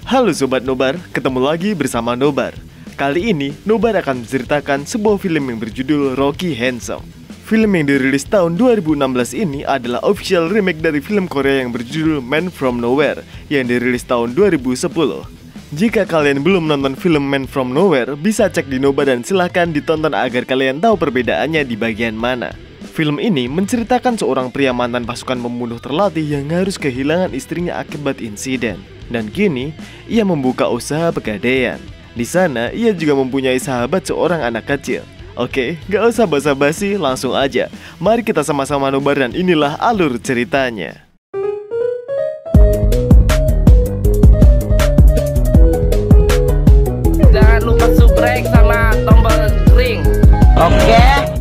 Halo Sobat Nobar, ketemu lagi bersama Nobar. Kali ini, Nobar akan menceritakan sebuah film yang berjudul Rocky Handsome. Film yang dirilis tahun 2016 ini adalah official remake dari film Korea yang berjudul Man From Nowhere yang dirilis tahun 2010. Jika kalian belum nonton film Man From Nowhere, bisa cek di Nobar dan silahkan ditonton agar kalian tahu perbedaannya di bagian mana. Film ini menceritakan seorang pria mantan pasukan pembunuh terlatih yang harus kehilangan istrinya akibat insiden. Dan kini, ia membuka usaha pegadaian. Di sana, ia juga mempunyai sahabat seorang anak kecil. Oke, gak usah basa-basi, langsung aja. Mari kita sama-sama nobar dan inilah alur ceritanya. Jangan lupa subscribe sama tombol ring. Oke.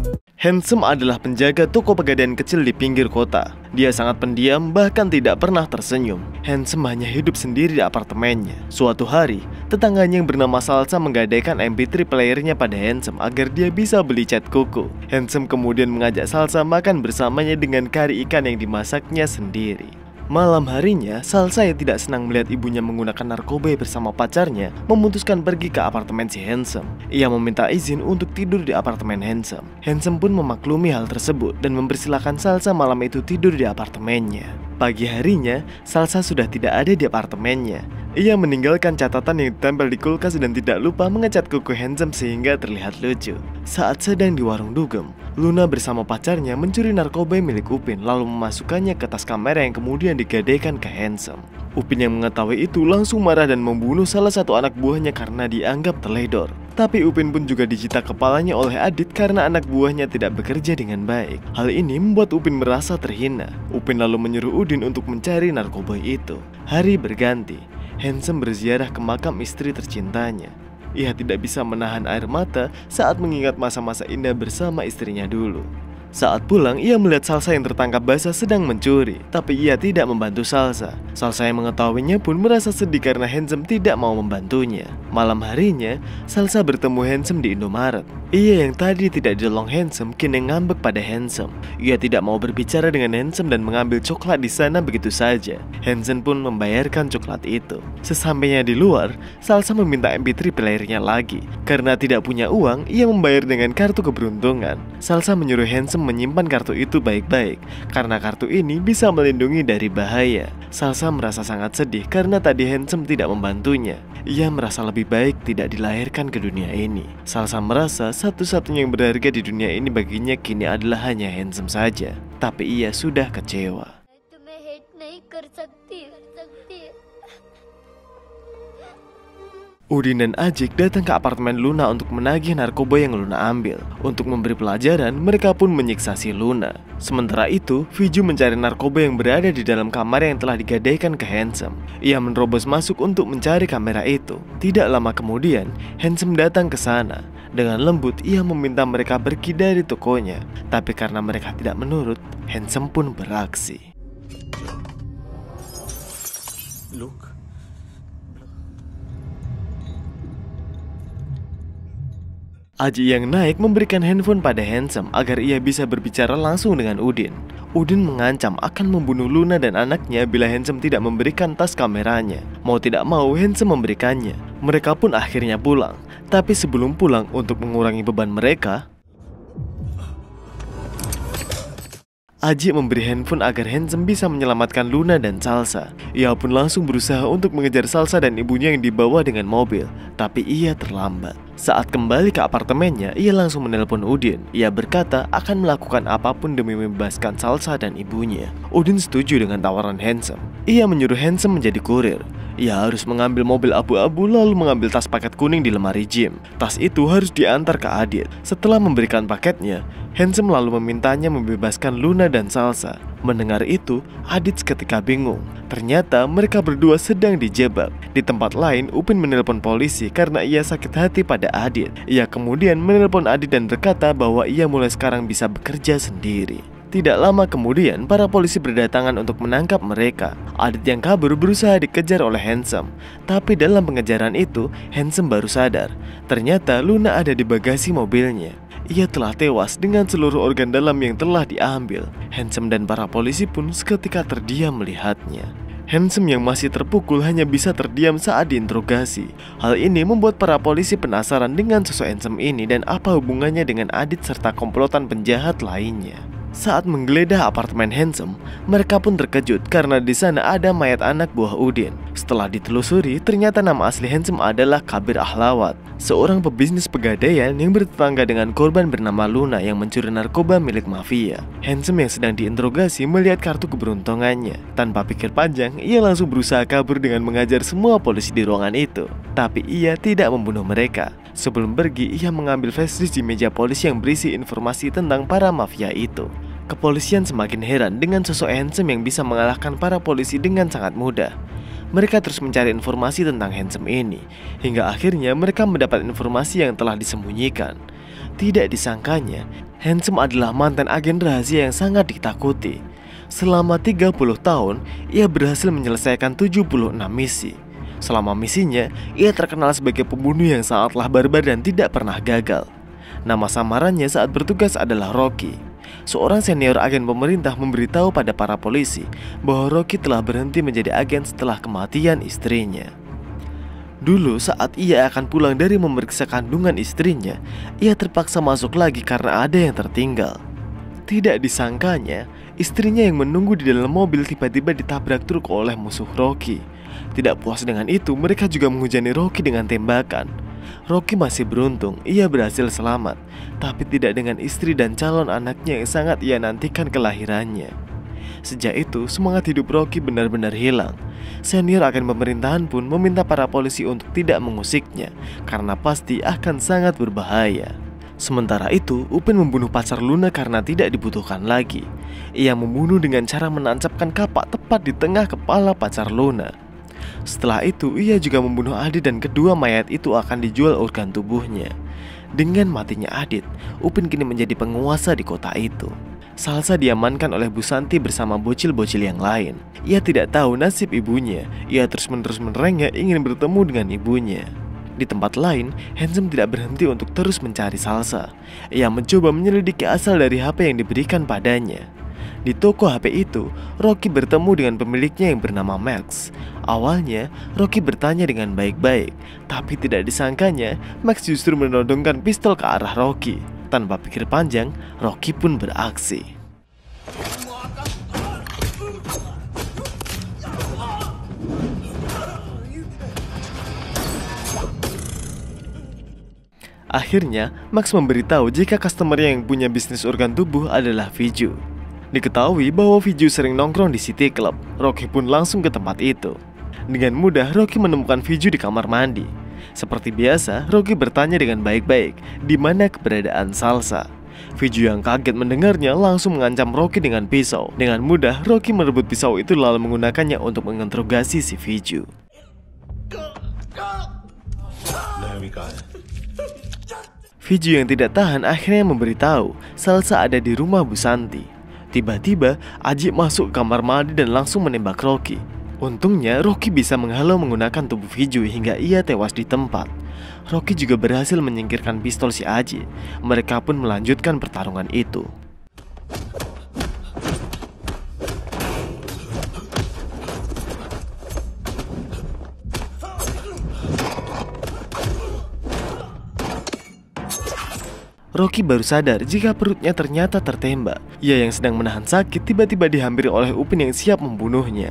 Handsome adalah penjaga toko pegadaian kecil di pinggir kota. Dia sangat pendiam, bahkan tidak pernah tersenyum. Handsome hanya hidup sendiri di apartemennya. Suatu hari, tetangganya yang bernama Salsa menggadaikan MP3 playernya pada Handsome agar dia bisa beli cat kuku. Handsome kemudian mengajak Salsa makan bersamanya dengan kari ikan yang dimasaknya sendiri. Malam harinya, Salsa yang tidak senang melihat ibunya menggunakan narkoba bersama pacarnya memutuskan pergi ke apartemen si Handsome. Ia meminta izin untuk tidur di apartemen Handsome. Handsome pun memaklumi hal tersebut dan mempersilahkan Salsa malam itu tidur di apartemennya. Pagi harinya, Salsa sudah tidak ada di apartemennya. Ia meninggalkan catatan yang ditempel di kulkas dan tidak lupa mengecat kuku Handsome sehingga terlihat lucu. Saat sedang di warung dugem, Luna bersama pacarnya mencuri narkoba milik Upin lalu memasukkannya ke tas kamera yang kemudian digadaikan ke Handsome. Upin yang mengetahui itu langsung marah dan membunuh salah satu anak buahnya karena dianggap teledor. Tapi Upin pun juga dicita kepalanya oleh Adit karena anak buahnya tidak bekerja dengan baik. Hal ini membuat Upin merasa terhina. Upin lalu menyuruh Udin untuk mencari narkoba itu. Hari berganti, Handsome berziarah ke makam istri tercintanya. Ia tidak bisa menahan air mata saat mengingat masa-masa indah bersama istrinya dulu. Saat pulang, ia melihat Salsa yang tertangkap basah sedang mencuri, tapi ia tidak membantu Salsa. Salsa yang mengetahuinya pun merasa sedih karena Handsome tidak mau membantunya. Malam harinya, Salsa bertemu Handsome di Indomaret. Ia yang tadi tidak ditolong Handsome kini ngambek pada Handsome. Ia tidak mau berbicara dengan Handsome dan mengambil coklat di sana begitu saja. Handsome pun membayarkan coklat itu. Sesampainya di luar, Salsa meminta MP3 playernya lagi. Karena tidak punya uang, ia membayar dengan kartu keberuntungan. Salsa menyuruh Handsome menyimpan kartu itu baik-baik karena kartu ini bisa melindungi dari bahaya. Salsa merasa sangat sedih karena tadi Handsome tidak membantunya. Ia merasa lebih baik tidak dilahirkan ke dunia ini. Salsa merasa satu-satunya yang berharga di dunia ini baginya kini adalah hanya Handsome saja. Tapi ia sudah kecewa. Udin dan Ajik datang ke apartemen Luna untuk menagih narkoba yang Luna ambil. Untuk memberi pelajaran, mereka pun menyiksa si Luna. Sementara itu, Viju mencari narkoba yang berada di dalam kamar yang telah digadaikan ke Handsome. Ia menerobos masuk untuk mencari kamera itu. Tidak lama kemudian, Handsome datang ke sana. Dengan lembut, ia meminta mereka pergi dari tokonya. Tapi karena mereka tidak menurut, Handsome pun beraksi. Look. Aji yang naik memberikan handphone pada Handsome agar ia bisa berbicara langsung dengan Udin. Udin mengancam akan membunuh Luna dan anaknya bila Handsome tidak memberikan tas kameranya. Mau tidak mau Handsome memberikannya. Mereka pun akhirnya pulang. Tapi sebelum pulang untuk mengurangi beban mereka, Aji memberi handphone agar Handsome bisa menyelamatkan Luna dan Salsa. Ia pun langsung berusaha untuk mengejar Salsa dan ibunya yang dibawa dengan mobil. Tapi ia terlambat. Saat kembali ke apartemennya, ia langsung menelpon Udin. Ia berkata akan melakukan apapun demi membebaskan Salsa dan ibunya. Udin setuju dengan tawaran Handsome. Ia menyuruh Handsome menjadi kurir. Ia harus mengambil mobil abu-abu lalu mengambil tas paket kuning di lemari gym. Tas itu harus diantar ke Adit. Setelah memberikan paketnya, Handsome lalu memintanya membebaskan Luna dan Salsa. Mendengar itu, Adit seketika bingung. Ternyata mereka berdua sedang dijebak. Di tempat lain, Upin menelpon polisi karena ia sakit hati pada Adit. Ia kemudian menelpon Adit dan berkata bahwa ia mulai sekarang bisa bekerja sendiri. Tidak lama kemudian, para polisi berdatangan untuk menangkap mereka. Adit yang kabur berusaha dikejar oleh Handsome. Tapi dalam pengejaran itu, Handsome baru sadar. Ternyata Luna ada di bagasi mobilnya. Ia telah tewas dengan seluruh organ dalam yang telah diambil. Handsome dan para polisi pun seketika terdiam melihatnya. Handsome yang masih terpukul hanya bisa terdiam saat diinterogasi. Hal ini membuat para polisi penasaran dengan sosok Handsome ini dan apa hubungannya dengan Adit serta komplotan penjahat lainnya. Saat menggeledah apartemen Handsome, mereka pun terkejut karena di sana ada mayat anak buah Udin. Setelah ditelusuri, ternyata nama asli Handsome adalah Kabir Ahlawat, seorang pebisnis pegadaian yang bertetangga dengan korban bernama Luna yang mencuri narkoba milik mafia. Handsome yang sedang diinterogasi melihat kartu keberuntungannya. Tanpa pikir panjang, ia langsung berusaha kabur dengan mengajar semua polisi di ruangan itu. Tapi ia tidak membunuh mereka. Sebelum pergi, ia mengambil flash disk di meja polisi yang berisi informasi tentang para mafia itu. Kepolisian semakin heran dengan sosok Handsome yang bisa mengalahkan para polisi dengan sangat mudah. Mereka terus mencari informasi tentang Handsome ini, hingga akhirnya mereka mendapat informasi yang telah disembunyikan. Tidak disangkanya, Handsome adalah mantan agen rahasia yang sangat ditakuti. Selama 30 tahun, ia berhasil menyelesaikan 76 misi. Selama misinya, ia terkenal sebagai pembunuh yang sangatlah barbar dan tidak pernah gagal. Nama samarannya saat bertugas adalah Rocky. Seorang senior agen pemerintah memberitahu pada para polisi bahwa Rocky telah berhenti menjadi agen setelah kematian istrinya. Dulu saat ia akan pulang dari memeriksa kandungan istrinya, ia terpaksa masuk lagi karena ada yang tertinggal. Tidak disangkanya, istrinya yang menunggu di dalam mobil tiba-tiba ditabrak truk oleh musuh Rocky. Tidak puas dengan itu, mereka juga menghujani Rocky dengan tembakan. Rocky masih beruntung, ia berhasil selamat, tapi tidak dengan istri dan calon anaknya yang sangat ia nantikan kelahirannya. Sejak itu, semangat hidup Rocky benar-benar hilang. Senior agen pemerintahan pun meminta para polisi untuk tidak mengusiknya, karena pasti akan sangat berbahaya. Sementara itu, Upin membunuh pacar Luna karena tidak dibutuhkan lagi. Ia membunuh dengan cara menancapkan kapak tepat di tengah kepala pacar Luna. Setelah itu, ia juga membunuh Adit dan kedua mayat itu akan dijual organ tubuhnya. Dengan matinya Adit, Upin kini menjadi penguasa di kota itu. Salsa diamankan oleh Bu Santi bersama bocil-bocil yang lain. Ia tidak tahu nasib ibunya. Ia terus-menerus merengek ingin bertemu dengan ibunya. Di tempat lain, Handsome tidak berhenti untuk terus mencari Salsa. Ia mencoba menyelidiki asal dari HP yang diberikan padanya. Di toko HP itu, Rocky bertemu dengan pemiliknya yang bernama Max. Awalnya, Rocky bertanya dengan baik-baik, tapi tidak disangkanya, Max justru menodongkan pistol ke arah Rocky. Tanpa pikir panjang, Rocky pun beraksi. Akhirnya, Max memberitahu jika customer yang punya bisnis organ tubuh adalah Viju. Diketahui bahwa Viju sering nongkrong di City Club. Rocky pun langsung ke tempat itu. Dengan mudah, Rocky menemukan Viju di kamar mandi. Seperti biasa, Rocky bertanya dengan baik-baik di mana keberadaan Salsa. Viju yang kaget mendengarnya langsung mengancam Rocky dengan pisau. Dengan mudah, Rocky merebut pisau itu lalu menggunakannya untuk menginterogasi si Viju. Viju yang tidak tahan akhirnya memberitahu Salsa ada di rumah Bu Santi. Tiba-tiba, Ajik masuk ke kamar mandi dan langsung menembak Rocky. Untungnya, Rocky bisa menghalau menggunakan tubuh Viju hingga ia tewas di tempat. Rocky juga berhasil menyingkirkan pistol si Ajik. Mereka pun melanjutkan pertarungan itu. Rocky baru sadar jika perutnya ternyata tertembak. Ia yang sedang menahan sakit tiba-tiba dihampiri oleh Upin yang siap membunuhnya.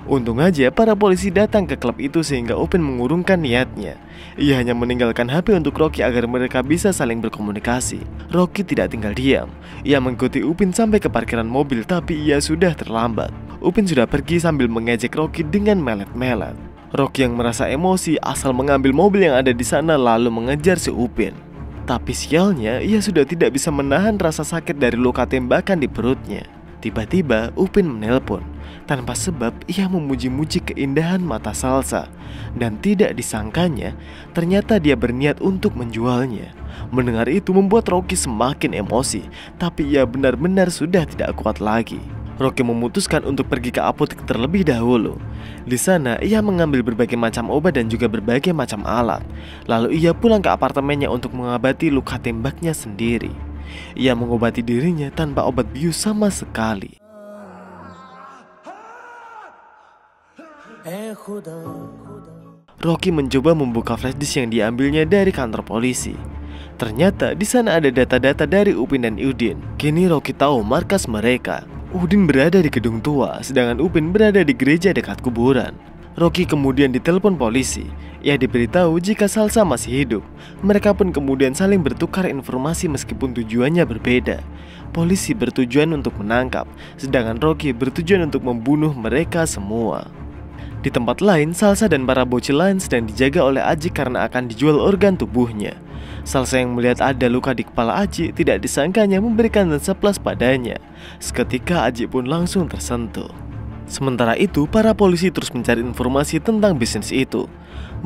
Untung aja para polisi datang ke klub itu sehingga Upin mengurungkan niatnya. Ia hanya meninggalkan HP untuk Rocky agar mereka bisa saling berkomunikasi. Rocky tidak tinggal diam. Ia mengikuti Upin sampai ke parkiran mobil tapi ia sudah terlambat. Upin sudah pergi sambil mengejek Rocky dengan melet-melet. Rocky yang merasa emosi asal mengambil mobil yang ada di sana lalu mengejar si Upin. Tapi sialnya, ia sudah tidak bisa menahan rasa sakit dari luka tembakan di perutnya. Tiba-tiba, Upin menelpon. Tanpa sebab, ia memuji-muji keindahan mata Salsa. Dan tidak disangkanya, ternyata dia berniat untuk menjualnya. Mendengar itu membuat Rocky semakin emosi. Tapi ia benar-benar sudah tidak kuat lagi. Rocky memutuskan untuk pergi ke apotek terlebih dahulu. Di sana, ia mengambil berbagai macam obat dan juga berbagai macam alat. Lalu ia pulang ke apartemennya untuk mengobati luka tembaknya sendiri. Ia mengobati dirinya tanpa obat bius sama sekali. Rocky mencoba membuka flash disk yang diambilnya dari kantor polisi. Ternyata di sana ada data-data dari Upin dan Udin. Kini Rocky tahu markas mereka. Udin berada di gedung tua, sedangkan Upin berada di gereja dekat kuburan. Rocky kemudian ditelepon polisi. Ia diberitahu jika Salsa masih hidup. Mereka pun kemudian saling bertukar informasi meskipun tujuannya berbeda. Polisi bertujuan untuk menangkap, sedangkan Rocky bertujuan untuk membunuh mereka semua. Di tempat lain, Salsa dan para bocil lain sedang dijaga oleh Aji karena akan dijual organ tubuhnya. Salsa yang melihat ada luka di kepala Aji tidak disangkanya memberikan surprise padanya. Seketika Aji pun langsung tersentuh. Sementara itu, para polisi terus mencari informasi tentang bisnis itu.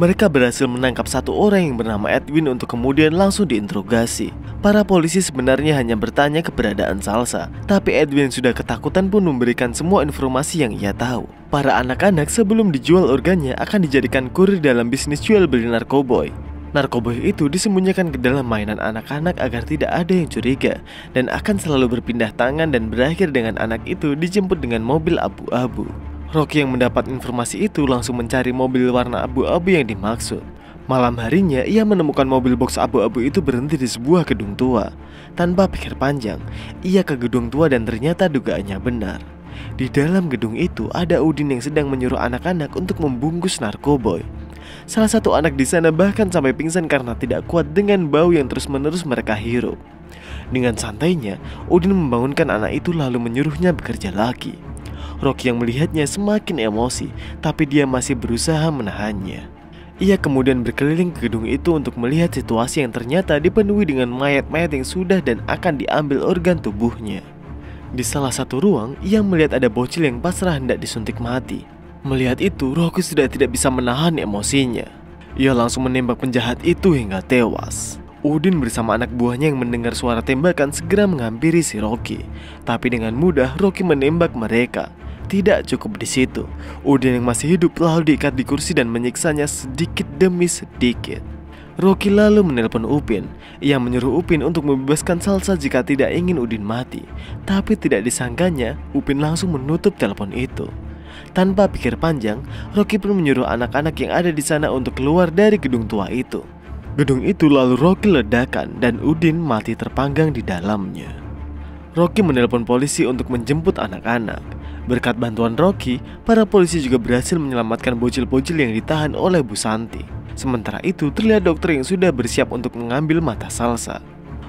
Mereka berhasil menangkap satu orang yang bernama Edwin untuk kemudian langsung diinterogasi. Para polisi sebenarnya hanya bertanya keberadaan Salsa, tapi Edwin sudah ketakutan pun memberikan semua informasi yang ia tahu. Para anak-anak sebelum dijual organnya akan dijadikan kurir dalam bisnis jual beli narkoboy. Narkoboy itu disembunyikan ke dalam mainan anak-anak agar tidak ada yang curiga, dan akan selalu berpindah tangan dan berakhir dengan anak itu dijemput dengan mobil abu-abu. Rocky yang mendapat informasi itu langsung mencari mobil warna abu-abu yang dimaksud. Malam harinya ia menemukan mobil box abu-abu itu berhenti di sebuah gedung tua. Tanpa pikir panjang, ia ke gedung tua dan ternyata dugaannya benar. Di dalam gedung itu ada Udin yang sedang menyuruh anak-anak untuk membungkus narkoboy. Salah satu anak di sana bahkan sampai pingsan karena tidak kuat dengan bau yang terus-menerus mereka hirup. Dengan santainya, Udin membangunkan anak itu lalu menyuruhnya bekerja lagi. Rocky yang melihatnya semakin emosi, tapi dia masih berusaha menahannya. Ia kemudian berkeliling ke gedung itu untuk melihat situasi yang ternyata dipenuhi dengan mayat-mayat yang sudah dan akan diambil organ tubuhnya. Di salah satu ruang, ia melihat ada bocil yang pasrah hendak disuntik mati. Melihat itu, Rocky sudah tidak bisa menahan emosinya. Ia langsung menembak penjahat itu hingga tewas. Udin bersama anak buahnya yang mendengar suara tembakan segera menghampiri si Rocky. Tapi dengan mudah Rocky menembak mereka. Tidak cukup di situ, Udin yang masih hidup lalu diikat di kursi dan menyiksanya sedikit demi sedikit. Rocky lalu menelpon Upin. Ia menyuruh Upin untuk membebaskan Salsa jika tidak ingin Udin mati. Tapi tidak disangkanya, Upin langsung menutup telepon itu. Tanpa pikir panjang, Rocky pun menyuruh anak-anak yang ada di sana untuk keluar dari gedung tua itu. Gedung itu lalu Rocky ledakan dan Udin mati terpanggang di dalamnya. Rocky menelpon polisi untuk menjemput anak-anak. Berkat bantuan Rocky, para polisi juga berhasil menyelamatkan bocil-bocil yang ditahan oleh Bu Santi. Sementara itu, terlihat dokter yang sudah bersiap untuk mengambil mata Salsa.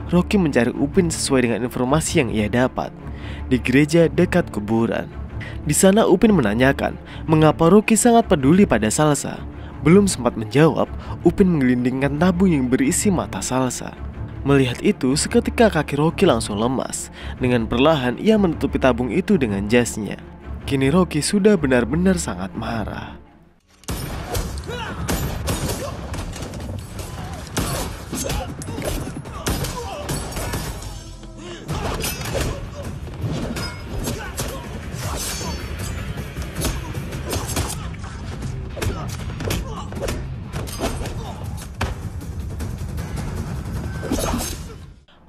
Rocky mencari Upin sesuai dengan informasi yang ia dapat di gereja dekat kuburan. Di sana Upin menanyakan mengapa Rocky sangat peduli pada Salsa. Belum sempat menjawab, Upin menggelindingkan tabung yang berisi mata Salsa. Melihat itu, seketika kaki Rocky langsung lemas. Dengan perlahan ia menutupi tabung itu dengan jasnya. Kini Rocky sudah benar-benar sangat marah.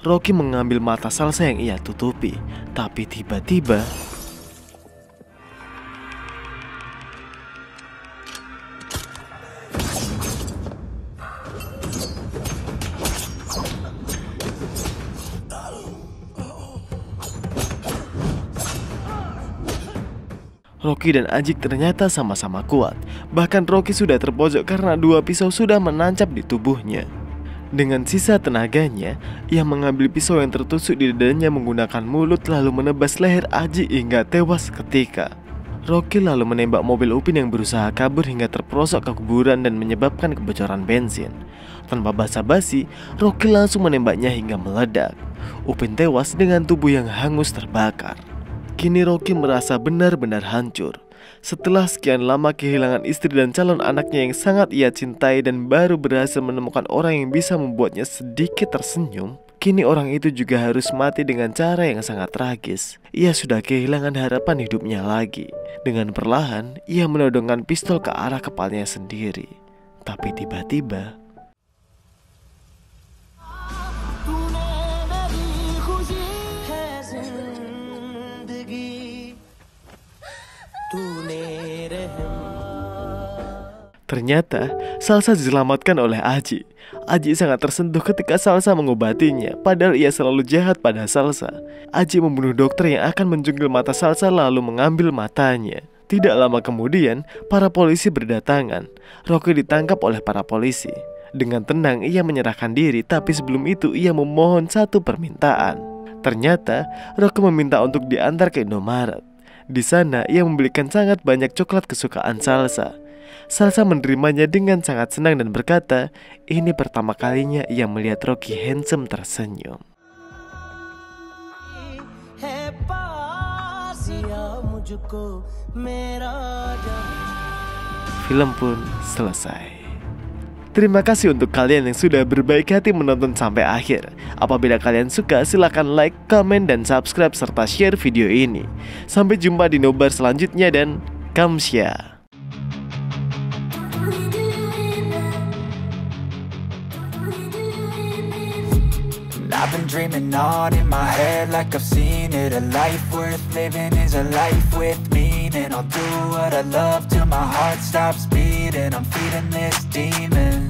Rocky mengambil mata Salsa yang ia tutupi, tapi tiba-tiba Rocky dan Ajik ternyata sama-sama kuat. Bahkan Rocky sudah terpojok karena dua pisau sudah menancap di tubuhnya. Dengan sisa tenaganya, ia mengambil pisau yang tertusuk di dadanya menggunakan mulut lalu menebas leher Aji hingga tewas seketika. Rocky lalu menembak mobil Upin yang berusaha kabur hingga terperosok ke kuburan dan menyebabkan kebocoran bensin. Tanpa basa-basi, Rocky langsung menembaknya hingga meledak. Upin tewas dengan tubuh yang hangus terbakar. Kini Rocky merasa benar-benar hancur. Setelah sekian lama kehilangan istri dan calon anaknya yang sangat ia cintai dan baru berhasil menemukan orang yang bisa membuatnya sedikit tersenyum, kini orang itu juga harus mati dengan cara yang sangat tragis. Ia sudah kehilangan harapan hidupnya lagi. Dengan perlahan, ia menodongkan pistol ke arah kepalanya sendiri. Tapi tiba-tiba Ternyata Salsa diselamatkan oleh Aji. Aji sangat tersentuh ketika Salsa mengobatinya, padahal ia selalu jahat pada Salsa. Aji membunuh dokter yang akan mencungkil mata Salsa lalu mengambil matanya. Tidak lama kemudian, para polisi berdatangan. Rocky ditangkap oleh para polisi. Dengan tenang ia menyerahkan diri, tapi sebelum itu ia memohon satu permintaan. Ternyata Rocky meminta untuk diantar ke Indomaret. Di sana ia membelikan sangat banyak coklat kesukaan Salsa. Salsa menerimanya dengan sangat senang dan berkata, ini pertama kalinya ia melihat Rocky handsome tersenyum. Film pun selesai. Terima kasih untuk kalian yang sudah berbaik hati menonton sampai akhir. Apabila kalian suka, silakan like, komen, dan subscribe serta share video ini. Sampai jumpa di nobar selanjutnya dan kamsya. I've been dreaming on in my head like I've seen it. A life worth living is a life with meaning. I'll do what I love till my heart stops beating. I'm feeding this demon.